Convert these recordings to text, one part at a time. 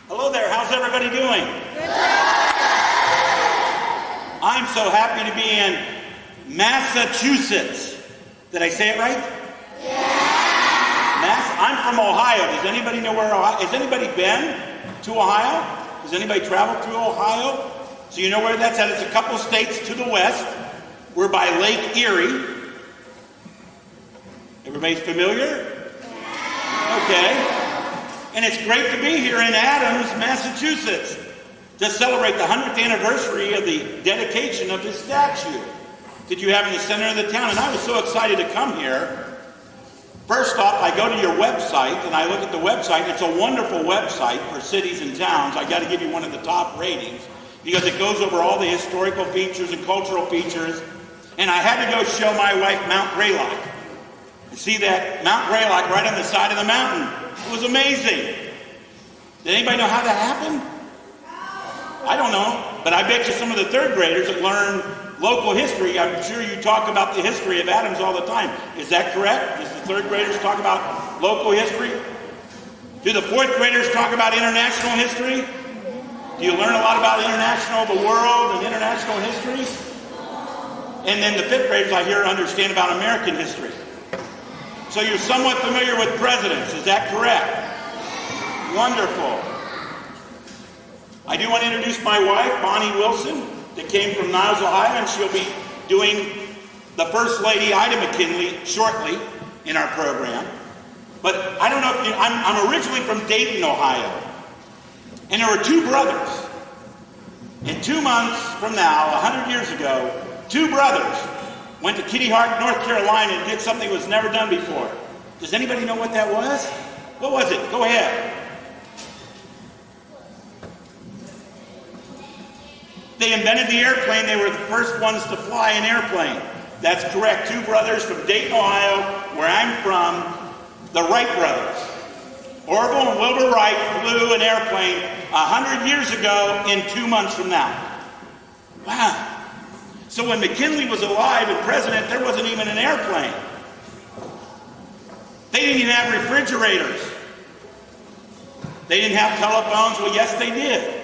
Hello there, how's everybody doing? I'm so happy to be in Massachusetts. Did I say it right? I'm from Ohio. Does anybody know where Ohio? Has anybody been to Ohio? Has anybody traveled through Ohio? So you know where that's at. It's a couple states to the west. We're by Lake Erie. Everybody's familiar? Okay. And it's great to be here in Adams, Massachusetts, to celebrate the 100th anniversary of the dedication of this statue that you have in the center of the town. And I was so excited to come here. First off, I go to your website and I look at the website. It's a wonderful website for cities and towns. I got to give you one of the top ratings because it goes over all the historical features and cultural features. And I had to go show my wife Mount Greylock. You see that Mount Greylock right on the side of the mountain? It was amazing. Did anybody know how that happened? I don't know, but I bet you some of the third graders that learn local history, I'm sure you talk about the history of Adams all the time. Is that correct? Does the third graders talk about local history? Do the fourth graders talk about international history? Do you learn a lot about the world and international history? And then the fifth graders, I hear, understand about American history. So you're somewhat familiar with presidents, is that correct? Wonderful. I do want to introduce my wife, Bonnie Wilson, that came from Niles, Ohio, and she'll be doing the First Lady, Ida McKinley, shortly in our program. But I don't know if you, I'm originally from Dayton, Ohio, and there were two brothers. And 2 months from now, 100 years ago, two brothers went to Kitty Hawk, North Carolina, and did something that was never done before. Does anybody know what that was? What was it? Go ahead. They invented the airplane. They were the first ones to fly an airplane. That's correct. Two brothers from Dayton, Ohio, where I'm from, the Wright brothers. Orville and Wilbur Wright flew an airplane 100 years ago in 2 months from now. Wow. So when McKinley was alive and president, there wasn't even an airplane. They didn't even have refrigerators. They didn't have telephones. Well, yes, they did.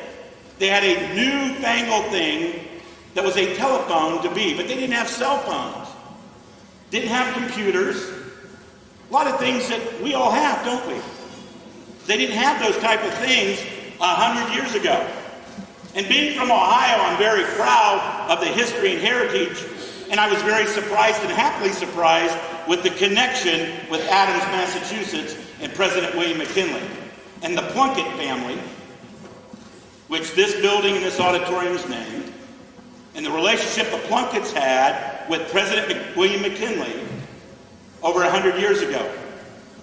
They had a newfangled thing that was a telephone to be, but they didn't have cell phones. Didn't have computers. A lot of things that we all have, don't we? They didn't have those type of things 100 years ago. And being from Ohio, I'm very proud of the history and heritage, and I was very surprised and happily surprised with the connection with Adams, Massachusetts, and President William McKinley. And the Plunkett family, which this building and this auditorium is named, and the relationship the Plunketts had with President William McKinley over 100 years ago.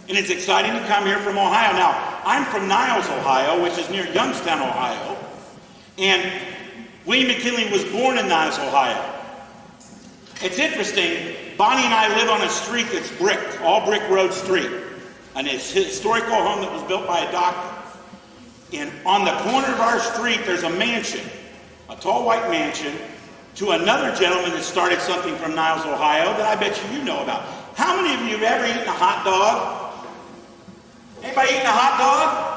And it's exciting to come here from Ohio. Now, I'm from Niles, Ohio, which is near Youngstown, Ohio. And William McKinley was born in Niles, Ohio. It's interesting, Bonnie and I live on a street that's bricked, all brick road street. An historical home that was built by a doctor. And on the corner of our street, there's a mansion, a tall white mansion, to another gentleman that started something from Niles, Ohio, that I bet you know about. How many of you have ever eaten a hot dog? Anybody eaten a hot dog?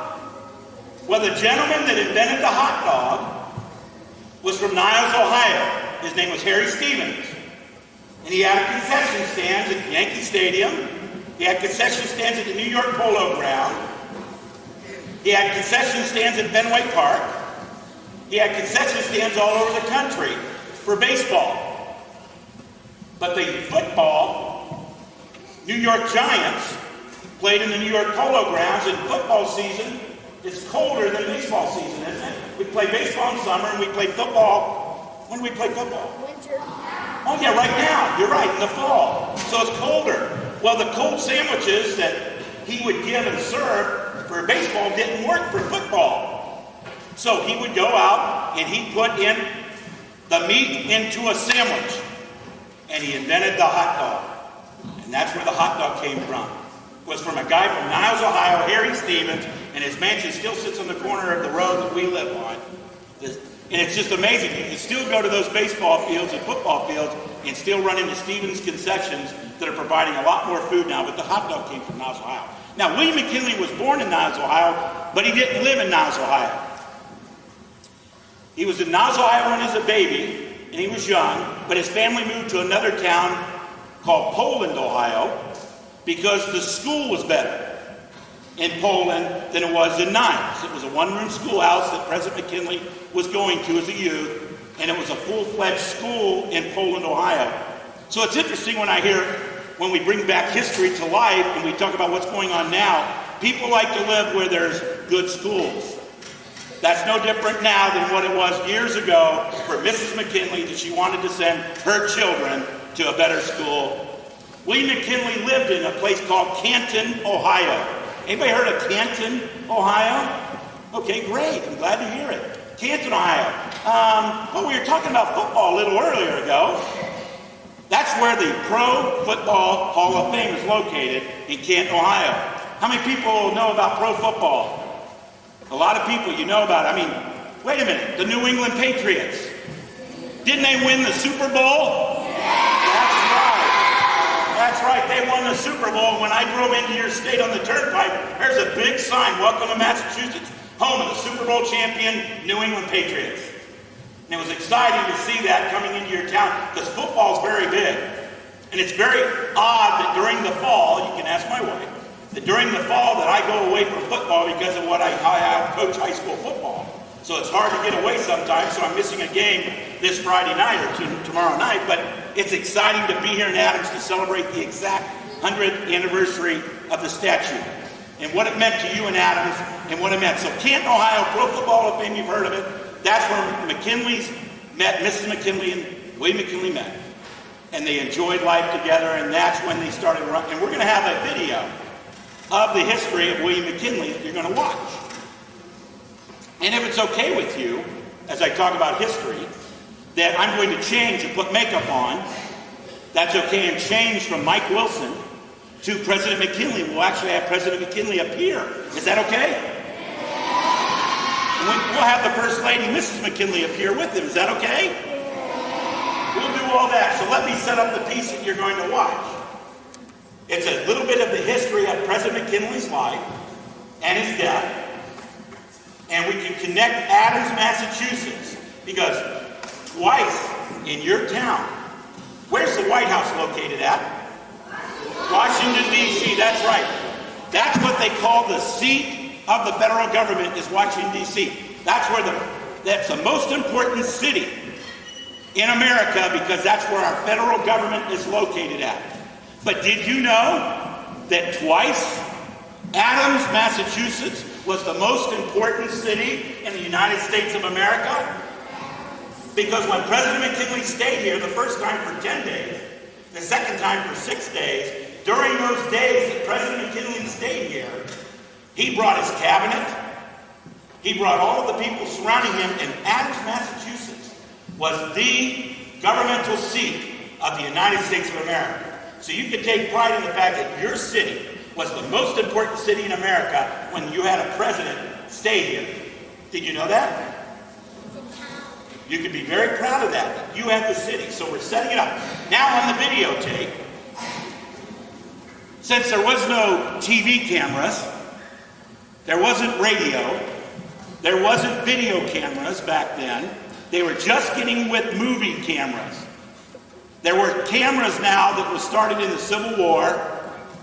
Well, the gentleman that invented the hot dog was from Niles, Ohio. His name was Harry Stevens. And he had concession stands at Yankee Stadium. He had concession stands at the New York Polo Ground. He had concession stands at Fenway Park. He had concession stands all over the country for baseball. But the football, New York Giants played in the New York Polo Grounds, and football season is colder than baseball season, isn't it? We play baseball in summer and we play football. When do we play football? Winter. Oh yeah, right now. You're right, in the fall. So it's colder. Well, the cold sandwiches that he would give and serve for baseball didn't work for football. So he would go out and he'd put in the meat into a sandwich. And he invented the hot dog. And that's where the hot dog came from. It was from a guy from Niles, Ohio, Harry Stevens, and his mansion still sits on the corner of the road that we live on. And it's just amazing. You can still go to those baseball fields and football fields and still run into Stevens concessions that are providing a lot more food now, but the hot dog came from Niles, Ohio. Now, William McKinley was born in Niles, Ohio, but he didn't live in Niles, Ohio. He was in Niles, Ohio when he was a baby, and he was young, but his family moved to another town called Poland, Ohio, because the school was better in Poland than it was in Niles. It was a one-room schoolhouse that President McKinley was going to as a youth, and it was a full-fledged school in Poland, Ohio. So it's interesting when we bring back history to life and we talk about what's going on now, people like to live where there's good schools. That's no different now than what it was years ago for Mrs. McKinley, that she wanted to send her children to a better school. William McKinley lived in a place called Canton, Ohio. Anybody heard of Canton, Ohio? Okay, great. I'm glad to hear it. Canton, Ohio. Well, we were talking about football a little earlier ago. That's where the Pro Football Hall of Fame is located, in Canton, Ohio. How many people know about pro football? A lot of people, you know about it. I mean, wait a minute, the New England Patriots. Didn't they win the Super Bowl? That's right, they won the Super Bowl. When I drove into your state on the turnpike, there's a big sign, "Welcome to Massachusetts, home of the Super Bowl champion New England Patriots." And it was exciting to see that coming into your town, because football is very big. And it's very odd that during the fall, you can ask my wife, that during the fall that I go away from football because of what I coach high school football. So it's hard to get away sometimes, so I'm missing a game this Friday night or tomorrow night, but it's exciting to be here in Adams to celebrate the exact 100th anniversary of the statue and what it meant to you in Adams and what it meant. So Canton, Ohio, Pro Football Hall of Fame, you've heard of it. That's where McKinley's met, Mrs. McKinley and William McKinley met. And they enjoyed life together, and that's when they started running. And we're going to have a video of the history of William McKinley that you're going to watch. And if it's okay with you, as I talk about history, that I'm going to change and put makeup on, that's okay, and change from Mike Wilson to President McKinley. We'll actually have President McKinley appear. Is that okay? And we'll have the First Lady, Mrs. McKinley, appear with him. Is that okay? We'll do all that. So let me set up the piece that you're going to watch. It's a little bit of the history of President McKinley's life and his death. And we can connect Adams, Massachusetts, because twice in your town, where's the White House located at? Washington, D.C., that's right. That's what they call the seat of the federal government, is Washington, D.C. That's the most important city in America, because that's where our federal government is located at. But did you know that twice Adams, Massachusetts was the most important city in the United States of America? Because when President McKinley stayed here the first time for 10 days, the second time for 6 days, during those days that President McKinley stayed here, he brought his cabinet, he brought all of the people surrounding him, and Adams, Massachusetts was the governmental seat of the United States of America. So you can take pride in the fact that your city was the most important city in America when you had a president stay here. Did you know that? You can be very proud of that. You had the city, so we're setting it up. Now on the videotape, since there was no TV cameras, there wasn't radio, there wasn't video cameras back then, they were just getting with movie cameras. There were cameras now that was started in the Civil War.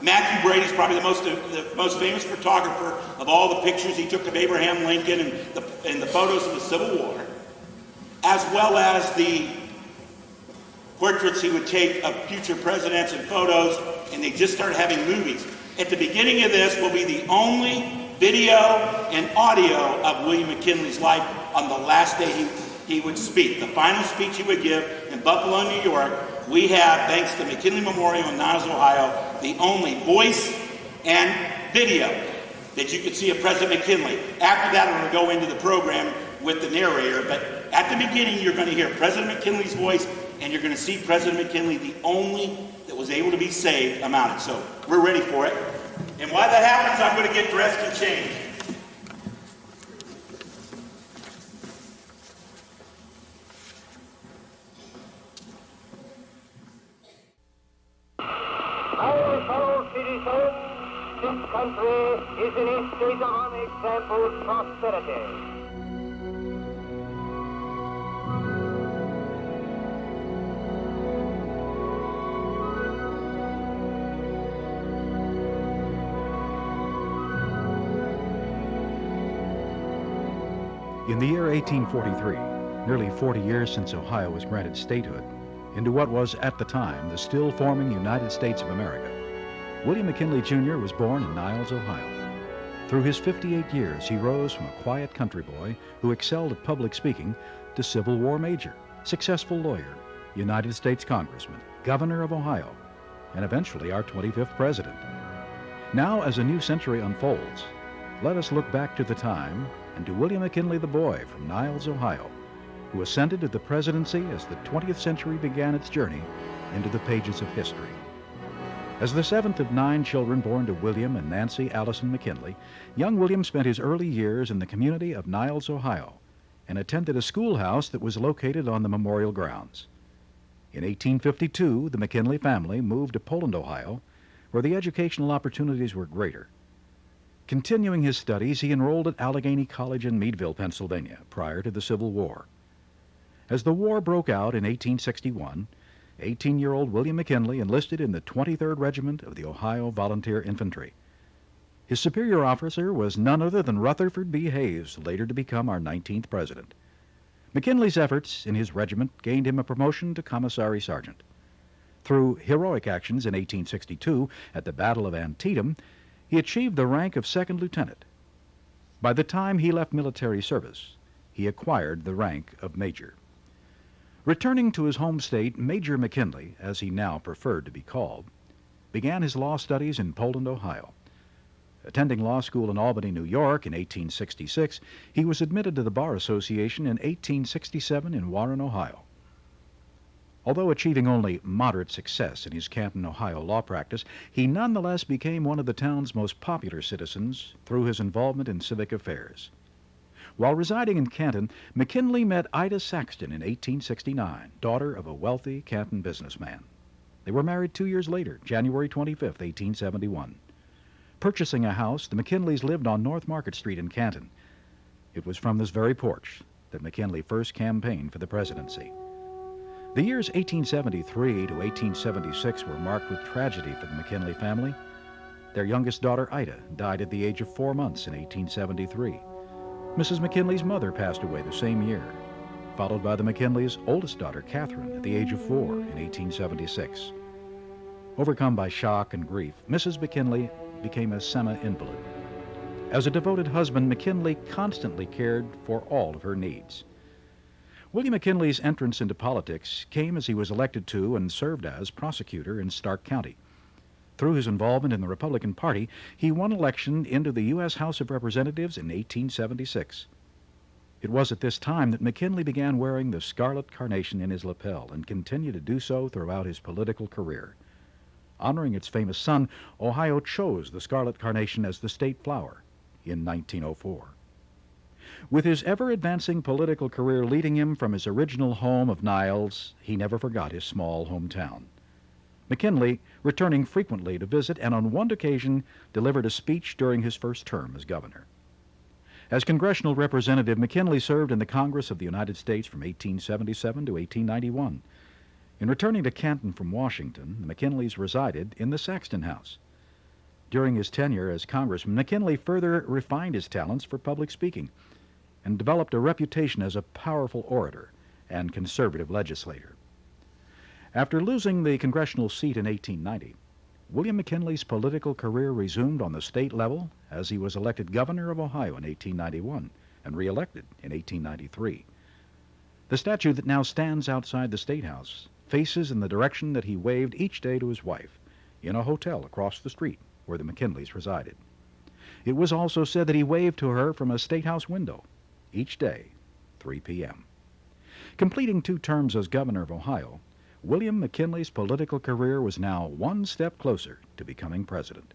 Matthew Brady's probably the most famous photographer of all the pictures he took of Abraham Lincoln and the photos of the Civil War, as well as the portraits he would take of future presidents and photos, and they just started having movies. At the beginning of this will be the only video and audio of William McKinley's life on the last day he would speak. The final speech he would give in Buffalo, New York. We have, thanks to McKinley Memorial in Niles, Ohio, the only voice and video that you could see of President McKinley. After that, I'm going to go into the program with the narrator, but at the beginning, you're going to hear President McKinley's voice, and you're going to see President McKinley, the only that was able to be saved, mounted. So we're ready for it. And while that happens, I'm going to get dressed and changed. Our fellow citizens, this country is an unexampled prosperity. In the year 1843, nearly 40 years since Ohio was granted statehood, into what was at the time the still forming United States of America, William McKinley Jr. was born in Niles, Ohio. Through his 58 years, he rose from a quiet country boy who excelled at public speaking to Civil War major, successful lawyer, United States Congressman, Governor of Ohio, and eventually our 25th president. Now, as a new century unfolds, let us look back to the time and to William McKinley the boy from Niles, Ohio, who ascended to the presidency as the 20th century began its journey into the pages of history. As the seventh of 9 children born to William and Nancy Allison McKinley, young William spent his early years in the community of Niles, Ohio, and attended a schoolhouse that was located on the memorial grounds. In 1852, the McKinley family moved to Poland, Ohio, where the educational opportunities were greater. Continuing his studies, he enrolled at Allegheny College in Meadville, Pennsylvania, prior to the Civil War. As the war broke out in 1861, 18-year-old William McKinley enlisted in the 23rd Regiment of the Ohio Volunteer Infantry. His superior officer was none other than Rutherford B. Hayes, later to become our 19th president. McKinley's efforts in his regiment gained him a promotion to commissary sergeant. Through heroic actions in 1862 at the Battle of Antietam, he achieved the rank of second lieutenant. By the time he left military service, he acquired the rank of major. Returning to his home state, Major McKinley, as he now preferred to be called, began his law studies in Poland, Ohio. Attending law school in Albany, New York in 1866, he was admitted to the Bar Association in 1867 in Warren, Ohio. Although achieving only moderate success in his Canton, Ohio law practice, he nonetheless became one of the town's most popular citizens through his involvement in civic affairs. While residing in Canton, McKinley met Ida Saxton in 1869, daughter of a wealthy Canton businessman. They were married 2 years later, January 25, 1871. Purchasing a house, the McKinleys lived on North Market Street in Canton. It was from this very porch that McKinley first campaigned for the presidency. The years 1873 to 1876 were marked with tragedy for the McKinley family. Their youngest daughter, Ida, died at the age of 4 months in 1873. Mrs. McKinley's mother passed away the same year, followed by the McKinleys' oldest daughter, Catherine, at the age of 4 in 1876. Overcome by shock and grief, Mrs. McKinley became a semi-invalid. As a devoted husband, McKinley constantly cared for all of her needs. William McKinley's entrance into politics came as he was elected to and served as prosecutor in Stark County. Through his involvement in the Republican Party, he won election into the U.S. House of Representatives in 1876. It was at this time that McKinley began wearing the scarlet carnation in his lapel and continued to do so throughout his political career. Honoring its famous son, Ohio chose the scarlet carnation as the state flower in 1904. With his ever-advancing political career leading him from his original home of Niles, he never forgot his small hometown. McKinley, returning frequently to visit, and on one occasion delivered a speech during his first term as governor. As congressional representative, McKinley served in the Congress of the United States from 1877 to 1891. In returning to Canton from Washington, the McKinleys resided in the Saxton House. During his tenure as congressman, McKinley further refined his talents for public speaking and developed a reputation as a powerful orator and conservative legislator. After losing the congressional seat in 1890, William McKinley's political career resumed on the state level as he was elected governor of Ohio in 1891 and re-elected in 1893. The statue that now stands outside the State House faces in the direction that he waved each day to his wife in a hotel across the street where the McKinleys resided. It was also said that he waved to her from a State House window each day, 3 p.m. Completing 2 terms as governor of Ohio, William McKinley's political career was now one step closer to becoming president.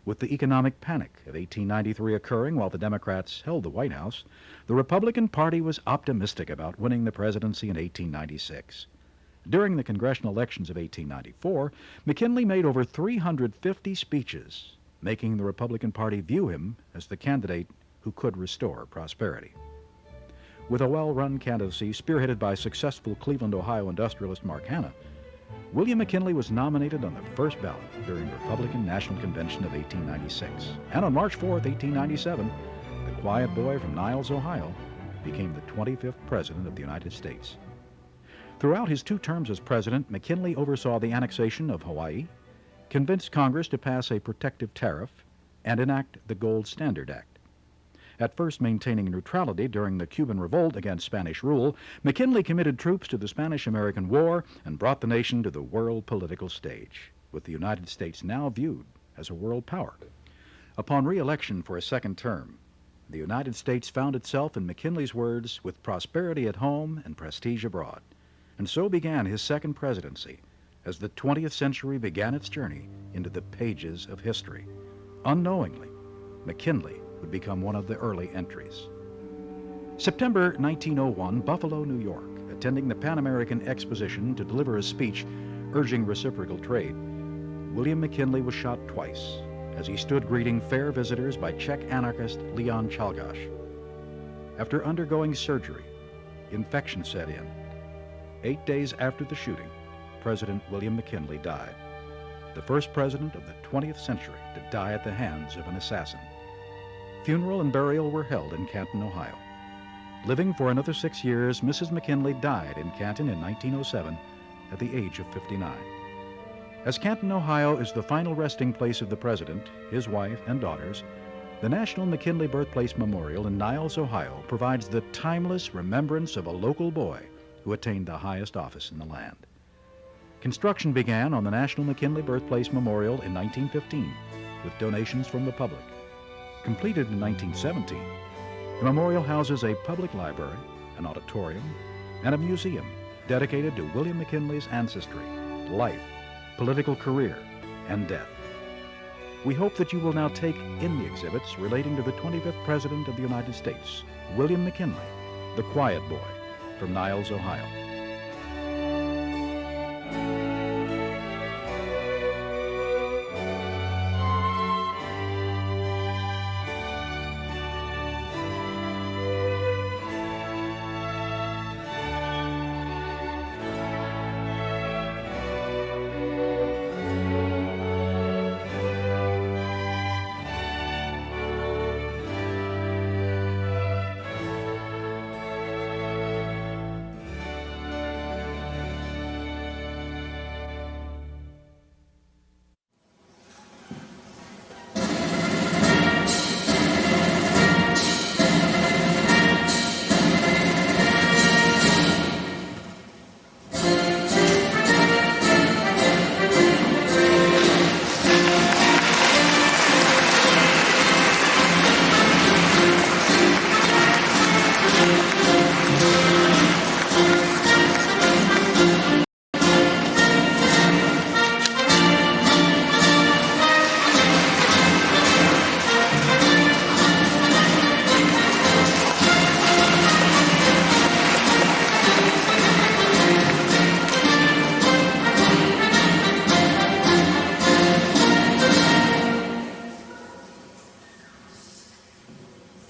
With the economic panic of 1893 occurring while the Democrats held the White House, the Republican Party was optimistic about winning the presidency in 1896. During the congressional elections of 1894, McKinley made over 350 speeches making the Republican Party view him as the candidate who could restore prosperity. With a well-run candidacy spearheaded by successful Cleveland, Ohio industrialist Mark Hanna, William McKinley was nominated on the first ballot during the Republican National Convention of 1896. And on March 4, 1897, the quiet boy from Niles, Ohio, became the 25th President of the United States. Throughout his 2 terms as president, McKinley oversaw the annexation of Hawaii, convinced Congress to pass a protective tariff, and enact the Gold Standard Act. At first maintaining neutrality during the Cuban Revolt against Spanish rule, McKinley committed troops to the Spanish-American War and brought the nation to the world political stage, with the United States now viewed as a world power. Upon re-election for a second term, the United States found itself, in McKinley's words, with prosperity at home and prestige abroad. And so began his second presidency, as the 20th century began its journey into the pages of history. Unknowingly, McKinley would become one of the early entries. September 1901, Buffalo, New York, attending the Pan American Exposition to deliver a speech urging reciprocal trade, William McKinley was shot twice as he stood greeting fair visitors by Czech anarchist Leon Czolgosz. After undergoing surgery, infection set in. 8 days after the shooting, President William McKinley died, the first president of the 20th century to die at the hands of an assassin. Funeral and burial were held in Canton, Ohio. Living for another 6 years, Mrs. McKinley died in Canton in 1907 at the age of 59. As Canton, Ohio is the final resting place of the president, his wife, and daughters, the National McKinley Birthplace Memorial in Niles, Ohio provides the timeless remembrance of a local boy who attained the highest office in the land. Construction began on the National McKinley Birthplace Memorial in 1915 with donations from the public. Completed in 1917, the memorial houses a public library, an auditorium, and a museum dedicated to William McKinley's ancestry, life, political career, and death. We hope that you will now take in the exhibits relating to the 25th President of the United States, William McKinley, the quiet boy from Niles, Ohio.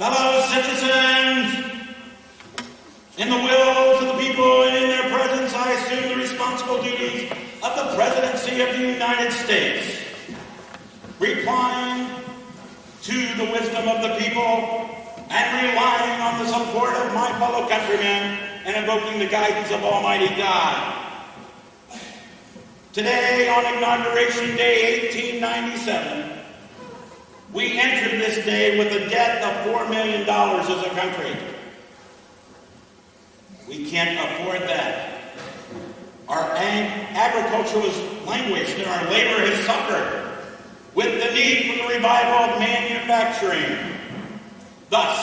Fellow citizens, in the will of the people and in their presence, I assume the responsible duties of the Presidency of the United States, replying to the wisdom of the people and relying on the support of my fellow countrymen and invoking the guidance of Almighty God. Today, on Inauguration Day 1897, we entered this day with a debt of $4 million as a country. We can't afford that. Our agriculture has languished and our labor has suffered with the need for the revival of manufacturing. Thus,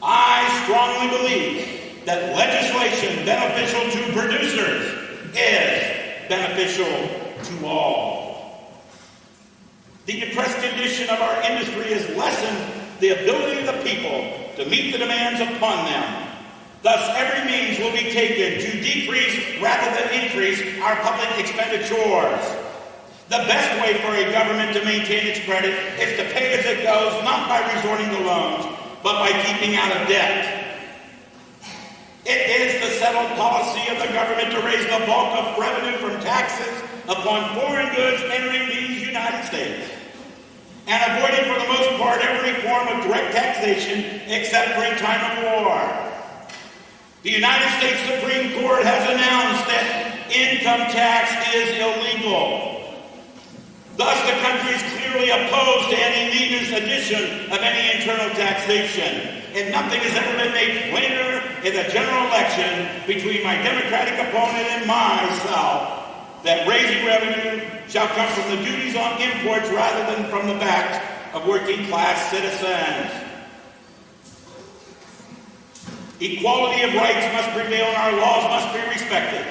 I strongly believe that legislation beneficial to producers is beneficial to all. The depressed condition of our industry has lessened the ability of the people to meet the demands upon them. Thus, every means will be taken to decrease rather than increase our public expenditures. The best way for a government to maintain its credit is to pay as it goes, not by resorting to loans, but by keeping out of debt. It is the settled policy of the government to raise the bulk of revenue from taxes upon foreign goods entering these United States, and avoiding for the most part every form of direct taxation except during time of war. The United States Supreme Court has announced that income tax is illegal. Thus, the country is clearly opposed to any needless addition of any internal taxation, and nothing has ever been made plainer in the general election between my Democratic opponent and myself, that raising revenue shall come from the duties on imports rather than from the backs of working-class citizens. Equality of rights must prevail and our laws must be respected.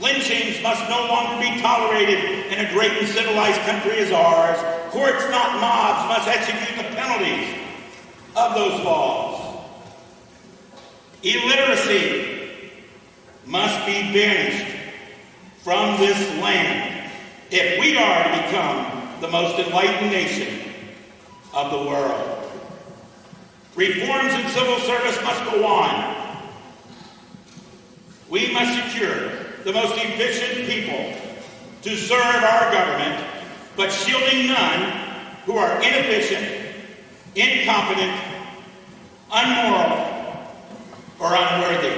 Lynchings must no longer be tolerated in a great and civilized country as ours. Courts, not mobs, must execute the penalties of those laws. Illiteracy must be banished from this land if we are to become the most enlightened nation of the world. Reforms in civil service must go on. We must secure the most efficient people to serve our government, but shielding none who are inefficient, incompetent, unmoral, or unworthy.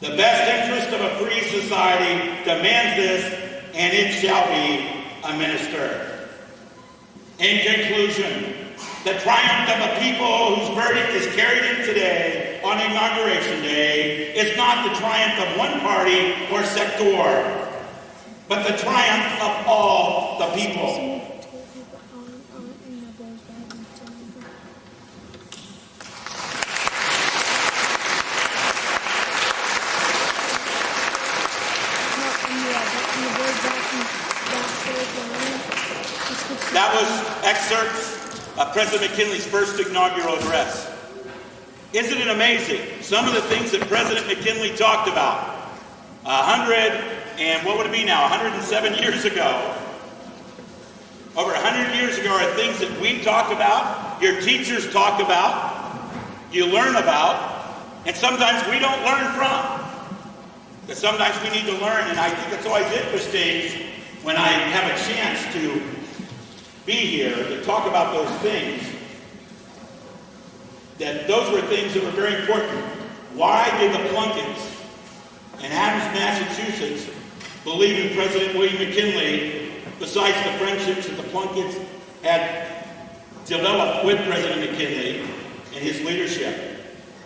The best interest of a free society demands this, and it shall be administered. In conclusion, the triumph of a people whose verdict is carried in today on Inauguration Day is not the triumph of one party or sector, but the triumph of all the people. That was excerpts of President McKinley's first inaugural address. Isn't it amazing? Some of the things that President McKinley talked about 107 years ago. Over 100 years ago are things that we talk about, your teachers talk about, you learn about, and sometimes we don't learn from. But sometimes we need to learn, and I think it's always interesting when I have a chance to be here to talk about those things, that those were things that were very important. Why did the Plunketts in Adams, Massachusetts believe in President William McKinley, besides the friendships that the Plunketts had developed with President McKinley and his leadership?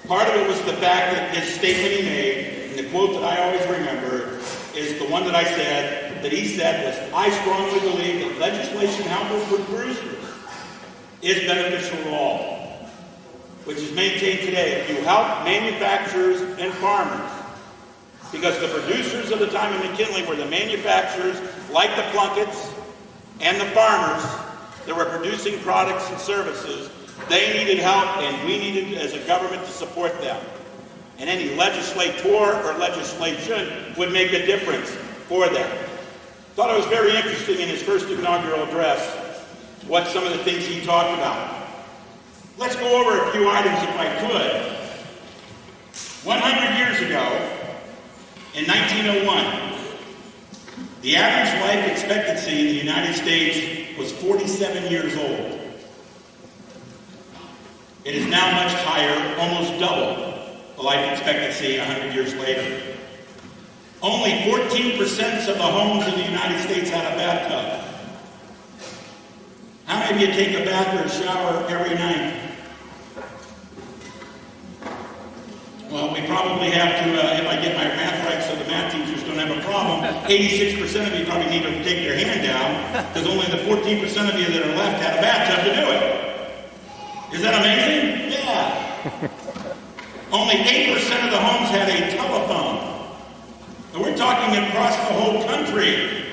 Part of it was the fact that his statement he made, and the quote that I always remember, is the one that I said, that he said was, "I strongly believe that legislation helpful for producers is beneficial to all," which is maintained today. If you help manufacturers and farmers, because the producers of the time of McKinley were the manufacturers, like the Plunketts and the farmers that were producing products and services, they needed help, and we needed, as a government, to support them. And any legislator or legislation would make a difference for them. Thought it was very interesting in his first inaugural address what some of the things he talked about. Let's go over a few items if I could. 100 years ago, in 1901, the average life expectancy in the United States was 47 years old. It is now much higher, almost double the life expectancy 100 years later. Only 14% of the homes in the United States had a bathtub. How many of you take a bath or a shower every night? Well, we probably have to, if I get my math right so the math teachers don't have a problem, 86% of you probably need to take your hand down, because only the 14% of you that are left had a bathtub to do it. Is that amazing? Yeah. Only 8% of the homes had a telephone. And we're talking across the whole country.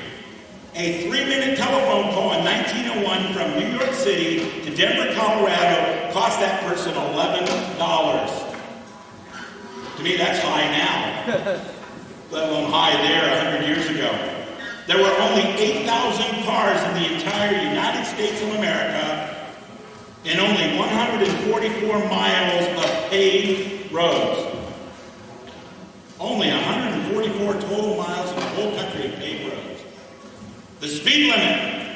A 3-minute telephone call in 1901 from New York City to Denver, Colorado cost that person $11. To me, that's high now, let alone high there 100 years ago. There were only 8,000 cars in the entire United States of America and only 144 miles of paved roads. Only 144 total miles in the whole country of paved roads. The speed limit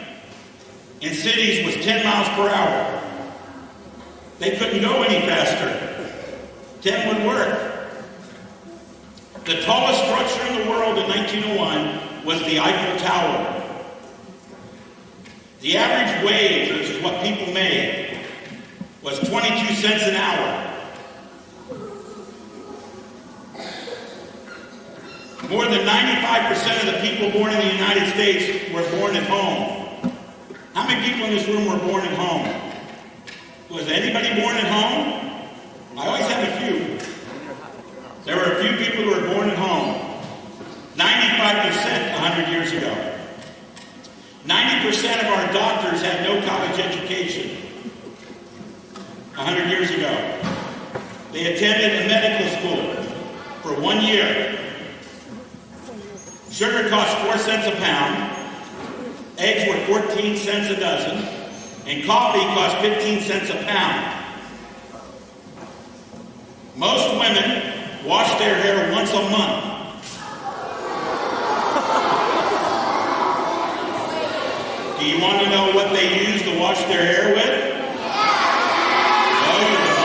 in cities was 10 miles per hour. They couldn't go any faster. 10 would work. The tallest structure in the world in 1901 was the Eiffel Tower. The average wage, which is what people made, was 22 cents an hour. More than 95% of the people born in the United States were born at home. How many people in this room were born at home? Was anybody born at home? I always have a few. There were a few people who were born at home. 95% 100 years ago. 90% of our doctors had no college education 100 years ago. They attended a medical school for 1 year. Sugar cost 4 cents a pound, eggs were 14 cents a dozen, and coffee cost 15 cents a pound. Most women wash their hair once a month. Do you want to know what they use to wash their hair with? No, you don't.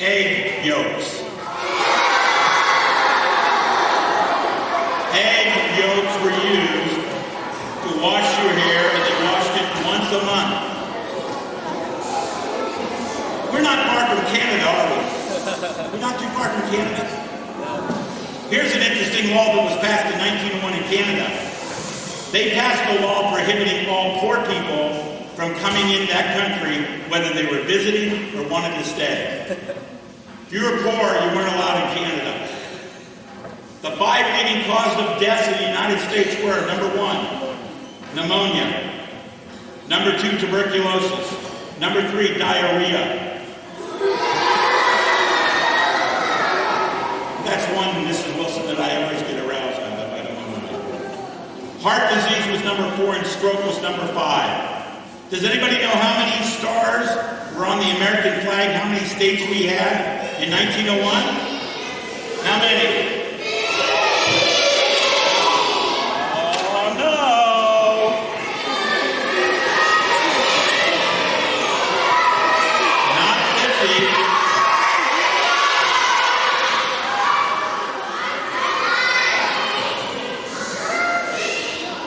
Egg yolks. Egg yolks were used to wash your hair, and they washed it once a month. We're not far from Canada, are we? We're not too far from Canada. Here's an interesting law that was passed in 1901 in Canada. They passed a law prohibiting all poor people from coming in that country, whether they were visiting or wanted to stay. If you were poor, you weren't allowed in Canada. The 5 leading causes of deaths in the United States were, number 1, pneumonia. Number 2, tuberculosis. Number 3, diarrhea. That's one, Mrs. Wilson, that I always get aroused out of. I don't know why. Heart disease was number 4 and stroke was number 5. Does anybody know how many stars were on the American flag, how many states we had in 1901? How many? Oh, no! Not 50.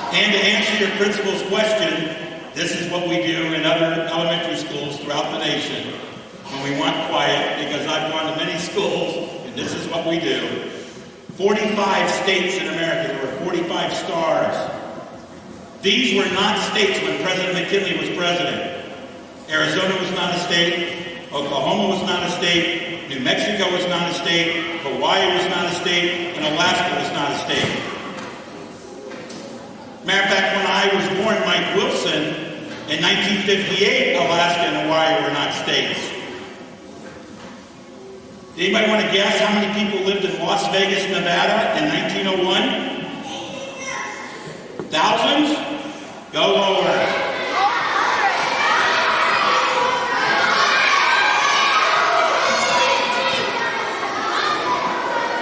And to answer your principal's question, this is what we do in other elementary schools throughout the nation when we want quiet, because I've gone to many schools, and this is what we do. 45 states in America, there were 45 stars. These were not states when President McKinley was president. Arizona was not a state, Oklahoma was not a state, New Mexico was not a state, Hawaii was not a state, and Alaska was not a state. Matter of fact, when I was born, Mike Wilson, in 1958, Alaska and Hawaii were not states. Anybody want to guess how many people lived in Las Vegas, Nevada in 1901? Thousands? Go lower.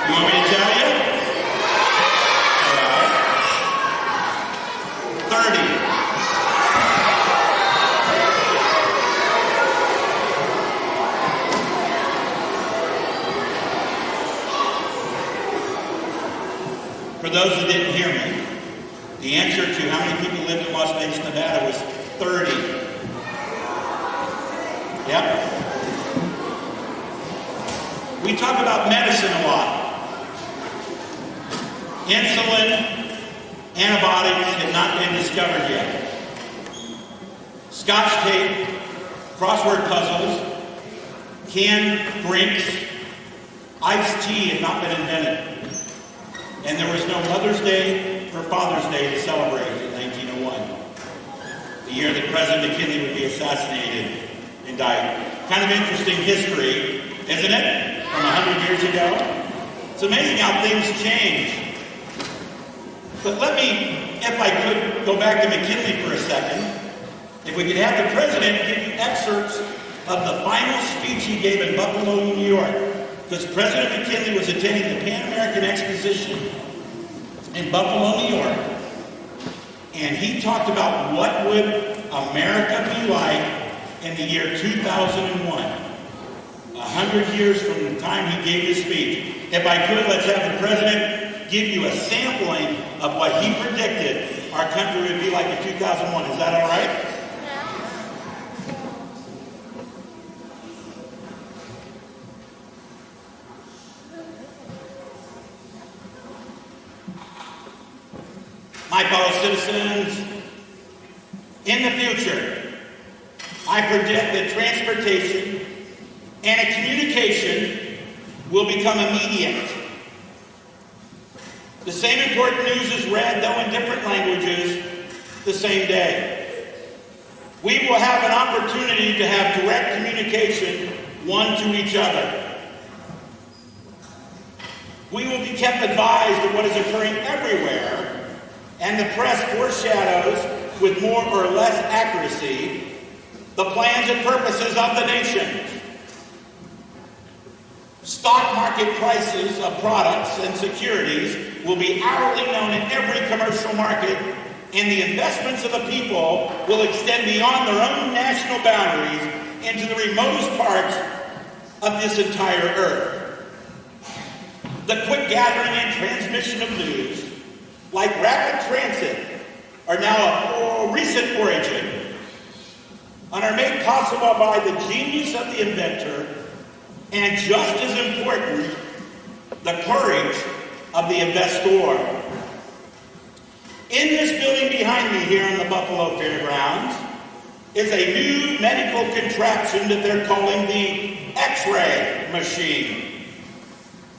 You want me to tell you? 30. For those who didn't hear me, the answer to how many people lived in Las Vegas, Nevada was 30. Yep. We talk about medicine a lot. Insulin, antibiotics had not been discovered yet. Scotch tape, crossword puzzles, canned drinks, iced tea had not been invented. And there was no Mother's Day or Father's Day to celebrate in 1901, the year that President McKinley would be assassinated and died. Kind of interesting history, isn't it? From 100 years ago. It's amazing how things change. But let me, if I could, go back to McKinley for a second. If we could have the president give you excerpts of the final speech he gave in Buffalo, New York. Because President McKinley was attending the Pan American Exposition in Buffalo, New York. And he talked about what would America be like in the year 2001. 100 years from the time he gave his speech. If I could, let's have the president give you a sampling of what he predicted our country would be like in 2001. Is that all right? My fellow citizens, in the future, I predict that transportation and communication will become immediate. The same important news is read, though in different languages, the same day. We will have an opportunity to have direct communication one to each other. We will be kept advised of what is occurring everywhere, and the press foreshadows with more or less accuracy the plans and purposes of the nation. Stock market prices of products and securities will be hourly known in every commercial market, and the investments of the people will extend beyond their own national boundaries into the remotest parts of this entire earth. The quick gathering and transmission of news, like rapid transit, are now of recent origin and are made possible by the genius of the inventor and, just as important, the courage of the investor. In this building behind me here in the Buffalo Fairgrounds is a new medical contraption that they're calling the X-ray machine.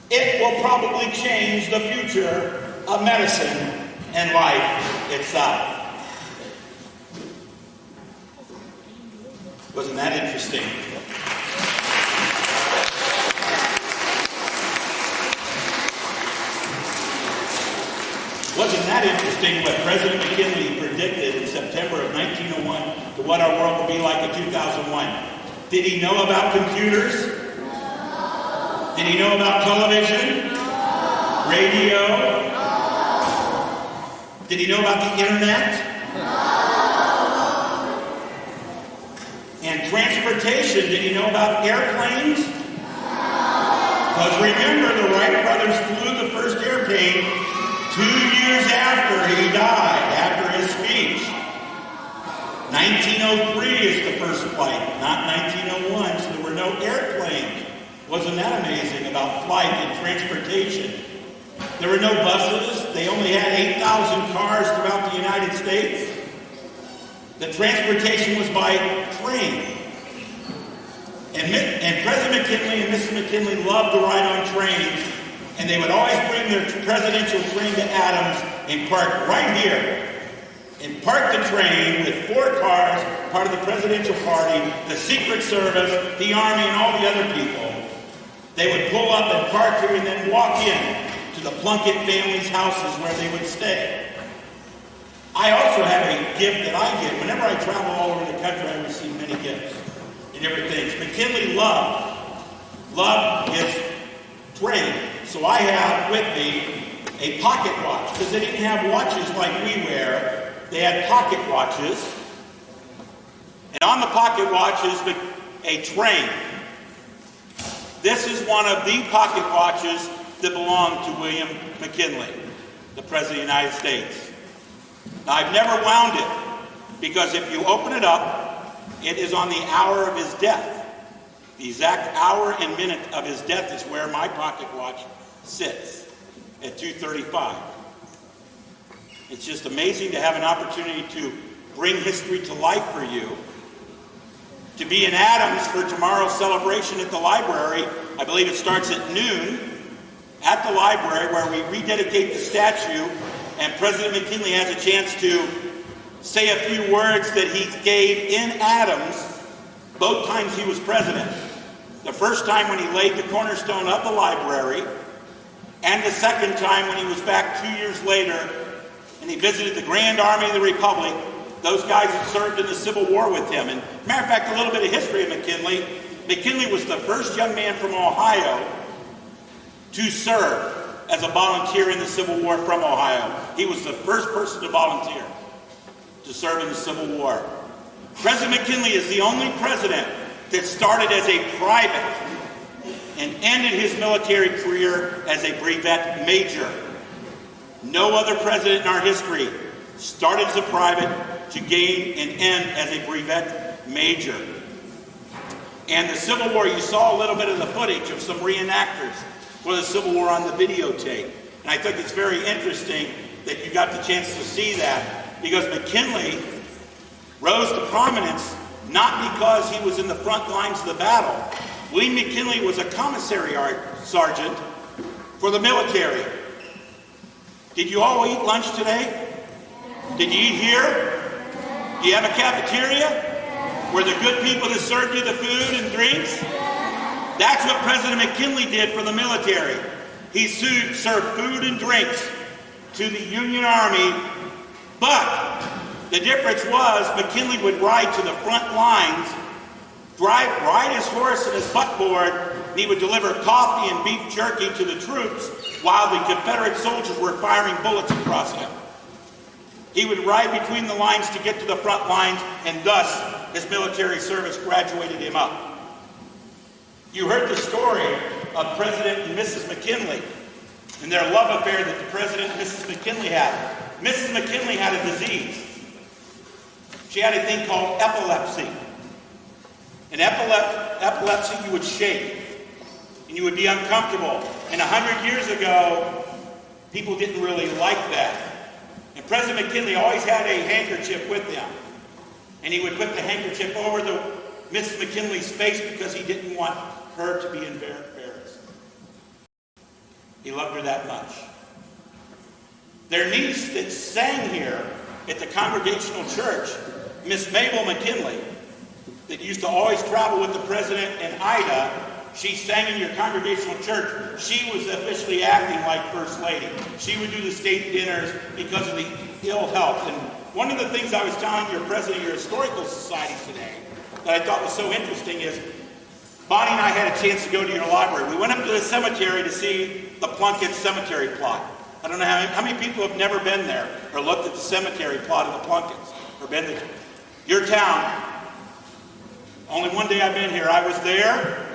It will probably change the future of medicine and life itself. Wasn't that interesting? Wasn't that interesting what President McKinley predicted in September of 1901 to what our world would be like in 2001? Did he know about computers? Did he know about television? Radio? Did he know about the internet? And transportation, did he know about airplanes? Because remember, the Wright brothers flew the first airplane 2 years after he died, after his speech. 1903 is the first flight, not 1901, so there were no airplanes. Wasn't that amazing about flight and transportation? There were no buses. They only had 8,000 cars throughout the United States. The transportation was by train. And President McKinley and Mrs. McKinley loved to ride on trains, and they would always bring their presidential train to Adams and park right here. And park the train with 4 cars, part of the presidential party, the Secret Service, the Army, and all the other people. They would pull up and park here and then walk in to the Plunkett family's houses where they would stay. I also have a gift that I get. Whenever I travel all over the country, I receive many gifts and different things. McKinley loved his train. So I have with me a pocket watch, because they didn't have watches like we wear. They had pocket watches. And on the pocket watch is a train. This is one of the pocket watches that belonged to William McKinley, the President of the United States. Now, I've never wound it, because if you open it up, it is on the hour of his death. The exact hour and minute of his death is where my pocket watch sits, at 2:35. It's just amazing to have an opportunity to bring history to life for you. To be in Adams for tomorrow's celebration at the library, I believe it starts at noon, at the library, where we rededicate the statue, and President McKinley has a chance to say a few words that he gave in Adams both times he was president. The first time when he laid the cornerstone of the library, and the second time when he was back 2 years later and he visited the Grand Army of the Republic. Those guys had served in the Civil War with him. And matter of fact, a little bit of history of McKinley. McKinley was the first young man from Ohio to serve as a volunteer in the Civil War from Ohio. He was the first person to volunteer to serve in the Civil War. President McKinley is the only president that started as a private and ended his military career as a brevet major. No other president in our history started as a private to gain and end as a brevet major. And the Civil War, you saw a little bit of the footage of some reenactors for the Civil War on the videotape. And I think it's very interesting that you got the chance to see that, because McKinley rose to prominence not because he was in the front lines of the battle. William McKinley was a commissary sergeant for the military. Did you all eat lunch today? Did you eat here? Do you have a cafeteria where the good people that served you the food and drinks? That's what President McKinley did for the military. He served food and drinks to the Union Army, but the difference was McKinley would ride to the front lines, ride his horse and his buckboard, and he would deliver coffee and beef jerky to the troops while the Confederate soldiers were firing bullets across him. He would ride between the lines to get to the front lines, and thus his military service graduated him up. You heard the story of President and Mrs. McKinley and their love affair that the President and Mrs. McKinley had. Mrs. McKinley had a disease. She had a thing called epilepsy. In epilepsy, you would shake and you would be uncomfortable. And 100 years ago, people didn't really like that. And President McKinley always had a handkerchief with him. And he would put the handkerchief over Mrs. McKinley's face because he didn't want her to be embarrassed. He loved her that much. Their niece that sang here at the Congregational Church, Miss Mabel McKinley, that used to always travel with the President and Ida, she sang in your Congregational Church. She was officially acting like First Lady. She would do the state dinners because of the ill health. And one of the things I was telling your President of your Historical Society today that I thought was so interesting is Bonnie and I had a chance to go to your library. We went up to the cemetery to see the Plunkett cemetery plot. I don't know how many people have never been there or looked at the cemetery plot of the Plunketts or been to your town. Only one day I've been here. I was there.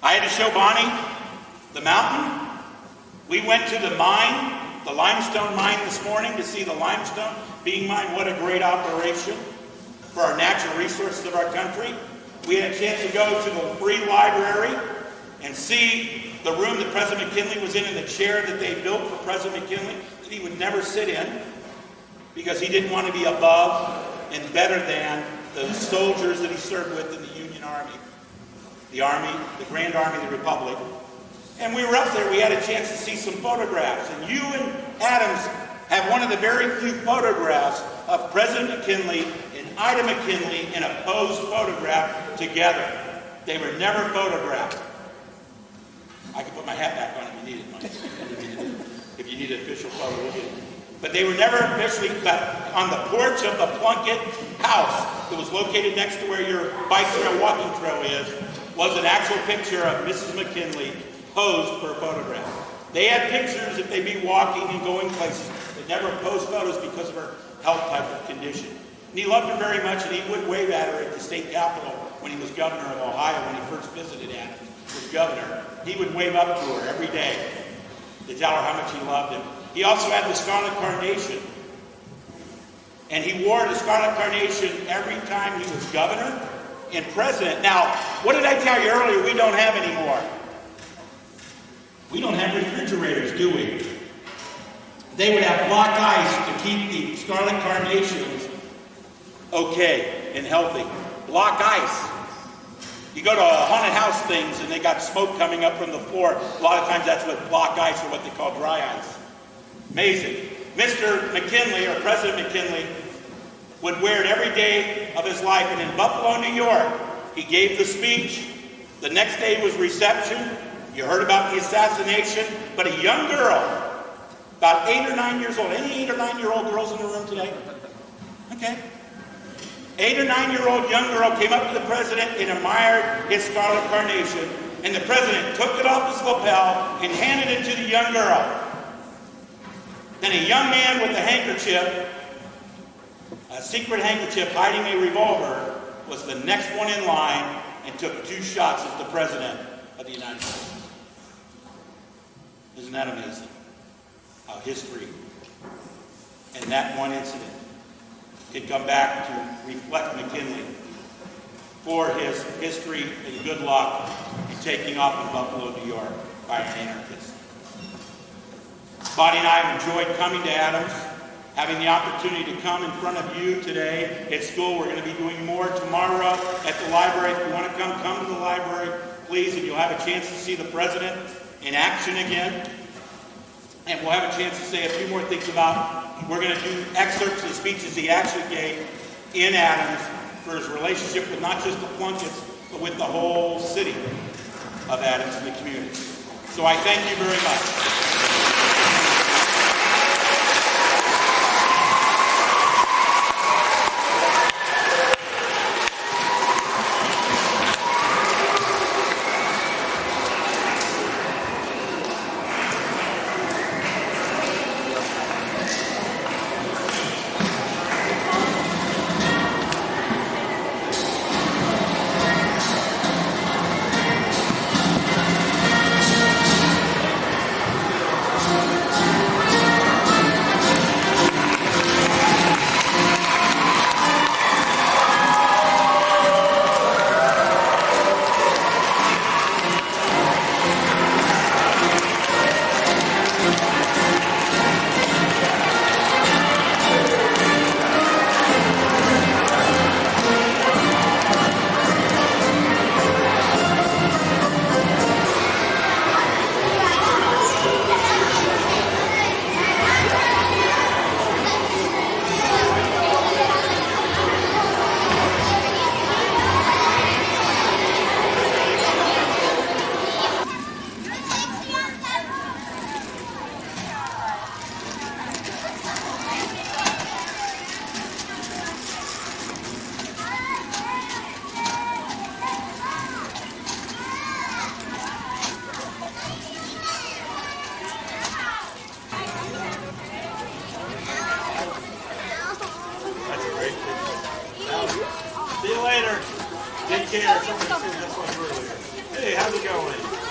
I had to show Bonnie the mountain. We went to the mine, the limestone mine this morning to see the limestone being mined. What a great operation for our natural resources of our country. We had a chance to go to the free library and see the room that President McKinley was in, and the chair that they built for President McKinley that he would never sit in because he didn't want to be above and better than the soldiers that he served with in the Union Army, the Grand Army of the Republic. And we were up there, we had a chance to see some photographs, and you and Adams have one of the very few photographs of President McKinley and Ida McKinley in a posed photograph together. They were never photographed. I can put my hat back on if you need it, Mike. If you need an official photo, we'll get it. But they were never officially, but on the porch of the Plunkett house that was located next to where your bike trail, walking trail is, was an actual picture of Mrs. McKinley posed for a photograph. They had pictures if they'd be walking and going places. They never posed photos because of her health type of condition. And he loved her very much, and he would wave at her at the state capitol when he was governor of Ohio, when he first visited Adams as governor. He would wave up to her every day to tell her how much he loved him. He also had the Scarlet Carnation. And he wore the Scarlet Carnation every time he was governor and president. Now, what did I tell you earlier we don't have anymore? We don't have refrigerators, do we? They would have block ice to keep the Scarlet Carnations okay and healthy. Block ice. You go to haunted house things and they got smoke coming up from the floor. A lot of times that's what block ice or what they call dry ice. Amazing. Mr. McKinley, or President McKinley, would wear it every day of his life. And in Buffalo, New York, he gave the speech. The next day was reception. You heard about the assassination, but a young girl, about 8 or 9 years old. Any 8 or 9-year-old girls in the room today? Okay. 8 or 9-year-old young girl came up to the president and admired his scarlet carnation, and the president took it off his lapel and handed it to the young girl. Then a young man with a handkerchief, a secret handkerchief hiding a revolver, was the next one in line and took 2 shots at the president of the United States. Isn't that amazing? How history and that one incident could come back to reflect McKinley for his history and good luck in taking off in Buffalo, New York by an anarchist. Bonnie and I have enjoyed coming to Adams, having the opportunity to come in front of you today at school. We're going to be doing more tomorrow at the library. If you want to come to the library, please, and you'll have a chance to see the president in action again. And we'll have a chance to say a few more things about, we're going to do excerpts of speeches he actually gave in Adams for his relationship with not just the Plunketts, but with the whole city of Adams and the community. So I thank you very much. See you later. Take care. Somebody said that's what earlier. Hey, how's it going?